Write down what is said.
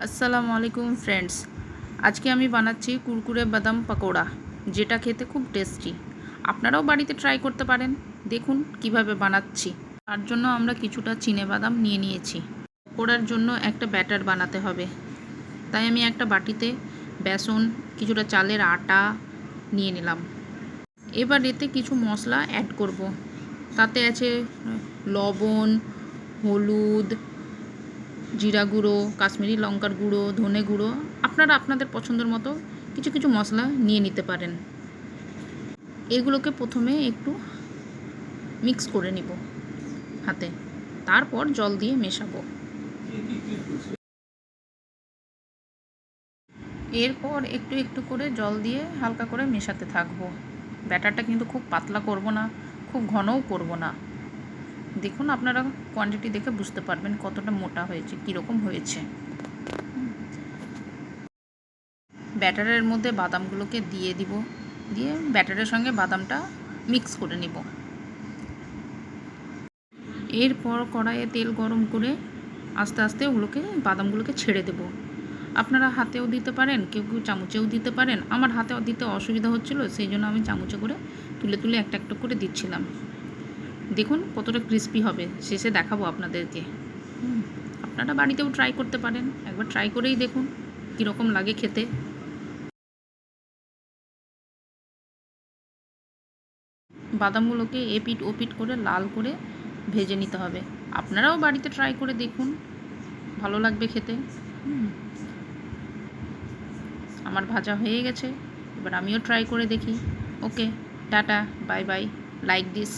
আসসালামু আলাইকুম ফ্রেন্ডস, আজকে আমি বানাচ্ছি কুরকুরে বাদাম পাকোড়া, যেটা খেতে খুব টেস্টি। আপনারাও বাড়িতে ট্রাই করতে পারেন। দেখুন কিভাবে বানাচ্ছি। তার জন্য আমরা কিছুটা বাদাম নিয়ে নিয়েছি। পকোড়ার জন্য একটা ব্যাটার বানাতে হবে, তাই আমি একটা বাটিতে বেসন, কিছুটা চালের আটা নিয়ে নিলাম। এবার এতে কিছু মশলা অ্যাড করব। তাতে আছে লবণ, হলুদ, জিরা গুঁড়ো, কাশ্মীরি লঙ্কার গুঁড়ো, ধনে গুঁড়ো। আপনারা আপনাদের পছন্দের মতো কিছু কিছু মশলা নিয়ে নিতে পারেন। এগুলোকে প্রথমে একটু মিক্স করে নিব হাতে, তারপর জল দিয়ে মেশাবো। এরপর একটু একটু করে জল দিয়ে হালকা করে মেশাতে থাকবো। ব্যাটারটা কিন্তু খুব পাতলা করব না, খুব ঘনও করব না। দেখুন, আপনারা কোয়ান্টিটি দেখে বুঝতে পারবেন কতটা মোটা হয়েছে, কীরকম হয়েছে। ব্যাটারের মধ্যে বাদামগুলোকে দিয়ে দিব, দিয়ে ব্যাটারের সঙ্গে বাদামটা মিক্স করে নিব। এরপর কড়াইয়ে তেল গরম করে আস্তে আস্তে বাদামগুলোকে ছেড়ে দেব। আপনারা হাতেও দিতে পারেন, কেউ কেউ চামচেও দিতে পারেন। আমার হাতেও দিতে অসুবিধা হচ্ছিলো, সেই জন্য আমি চামচে করে তুলে তুলে একটা একটা করে দিচ্ছিলাম। দেখুন কতটা ক্রিস্পি হবে, শেষে দেখাবো আপনাদেরকে। আপনারা বাড়িতেও ট্রাই করতে পারেন, একবার ট্রাই করেই দেখুন কীরকম লাগে খেতে। বাদামগুলোকে এপিট ওপিট করে লাল করে ভেজে নিতে হবে। আপনারাও বাড়িতে ট্রাই করে দেখুন, ভালো লাগবে খেতে। আমার ভাজা হয়ে গেছে, এবার আমিও ট্রাই করে দেখি। Okay, tata, bye bye, like this.